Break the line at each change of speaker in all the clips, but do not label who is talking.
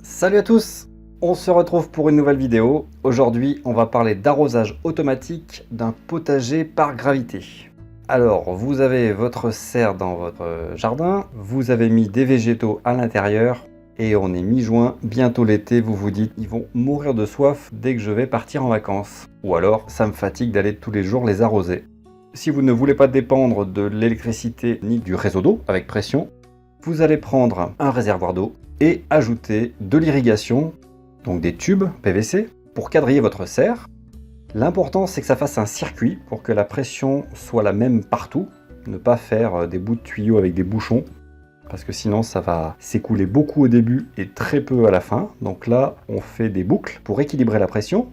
Salut à tous, on se retrouve pour une nouvelle vidéo. Aujourd'hui, on va parler d'arrosage automatique d'un potager par gravité. Alors, vous avez votre serre dans votre jardin, vous avez mis des végétaux à l'intérieur et on est mi-juin, bientôt l'été, vous vous dites ils vont mourir de soif dès que je vais partir en vacances. Ou alors, ça me fatigue d'aller tous les jours les arroser. Si vous ne voulez pas dépendre de l'électricité ni du réseau d'eau avec pression, vous allez prendre un réservoir d'eau et ajouter de l'irrigation, donc des tubes PVC, pour quadriller votre serre. L'important, c'est que ça fasse un circuit pour que la pression soit la même partout, ne pas faire des bouts de tuyaux avec des bouchons, parce que sinon ça va s'écouler beaucoup au début et très peu à la fin. Donc là, on fait des boucles pour équilibrer la pression.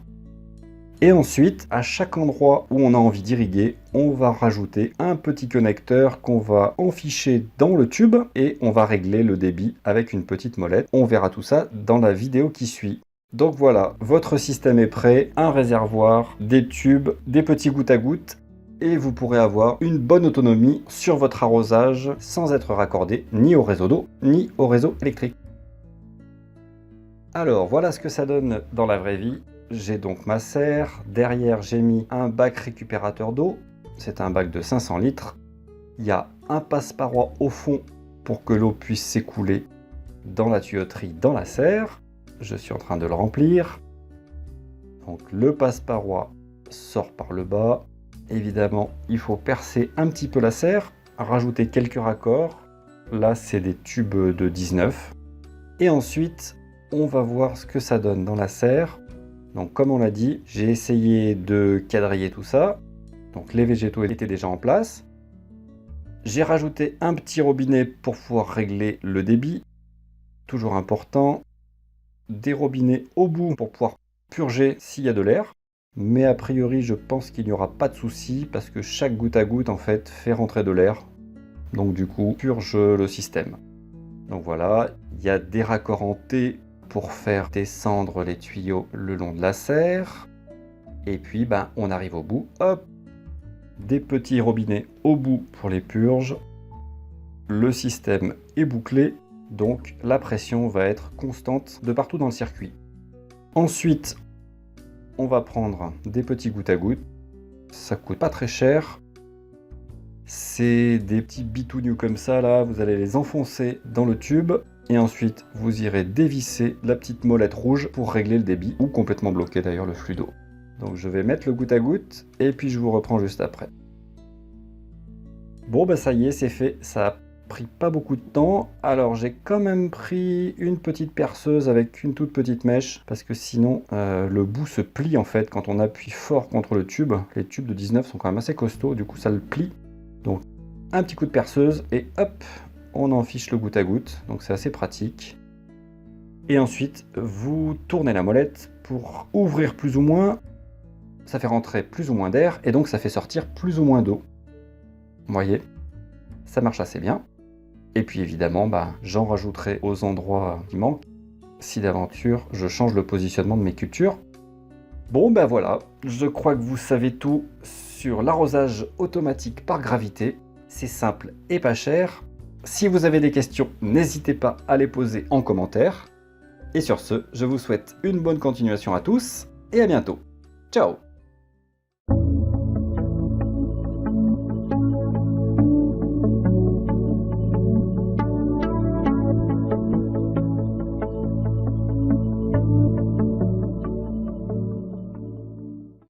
Et ensuite, à chaque endroit où on a envie d'irriguer, on va rajouter un petit connecteur qu'on va enficher dans le tube et on va régler le débit avec une petite molette. On verra tout ça dans la vidéo qui suit. Donc voilà, votre système est prêt, un réservoir, des tubes, des petits gouttes à gouttes et vous pourrez avoir une bonne autonomie sur votre arrosage sans être raccordé ni au réseau d'eau ni au réseau électrique. Alors voilà ce que ça donne dans la vraie vie. J'ai donc ma serre, derrière j'ai mis un bac récupérateur d'eau, c'est un bac de 500 litres. Il y a un passe-paroi au fond pour que l'eau puisse s'écouler dans la tuyauterie dans la serre. Je suis en train de le remplir. Donc le passe-paroi sort par le bas. Évidemment, il faut percer un petit peu la serre, rajouter quelques raccords. Là, c'est des tubes de 19. Et ensuite, on va voir ce que ça donne dans la serre. Donc comme on l'a dit, j'ai essayé de quadriller tout ça. Donc les végétaux étaient déjà en place. J'ai rajouté un petit robinet pour pouvoir régler le débit. Toujours important. Des robinets au bout pour pouvoir purger s'il y a de l'air. Mais a priori, je pense qu'il n'y aura pas de souci parce que chaque goutte à goutte en fait fait rentrer de l'air. Donc du coup, purge le système. Donc voilà, il y a des raccords en T pour faire descendre les tuyaux le long de la serre. Et puis on arrive au bout, hop, des petits robinets au bout pour les purges. Le système est bouclé, donc la pression va être constante de partout dans le circuit. Ensuite, on va prendre des petits gouttes à gouttes. Ça coûte pas très cher. C'est des petits bitounous comme ça, là, vous allez les enfoncer dans le tube. Et ensuite, vous irez dévisser la petite molette rouge pour régler le débit, ou complètement bloquer d'ailleurs le flux d'eau. Donc je vais mettre le goutte à goutte, et puis je vous reprends juste après. Bon ça y est, c'est fait, ça a pris pas beaucoup de temps. Alors j'ai quand même pris une petite perceuse avec une toute petite mèche, parce que sinon le bout se plie en fait quand on appuie fort contre le tube. Les tubes de 19 sont quand même assez costauds, du coup ça le plie. Donc un petit coup de perceuse, et hop, on en fiche le goutte à goutte, donc c'est assez pratique. Et ensuite, vous tournez la molette pour ouvrir plus ou moins. Ça fait rentrer plus ou moins d'air, et donc ça fait sortir plus ou moins d'eau. Vous voyez, ça marche assez bien. Et puis évidemment, j'en rajouterai aux endroits qui manquent, si d'aventure je change le positionnement de mes cultures. Bon voilà, je crois que vous savez tout sur l'arrosage automatique par gravité. C'est simple et pas cher. Si vous avez des questions, n'hésitez pas à les poser en commentaire. Et sur ce, je vous souhaite une bonne continuation à tous et à bientôt. Ciao!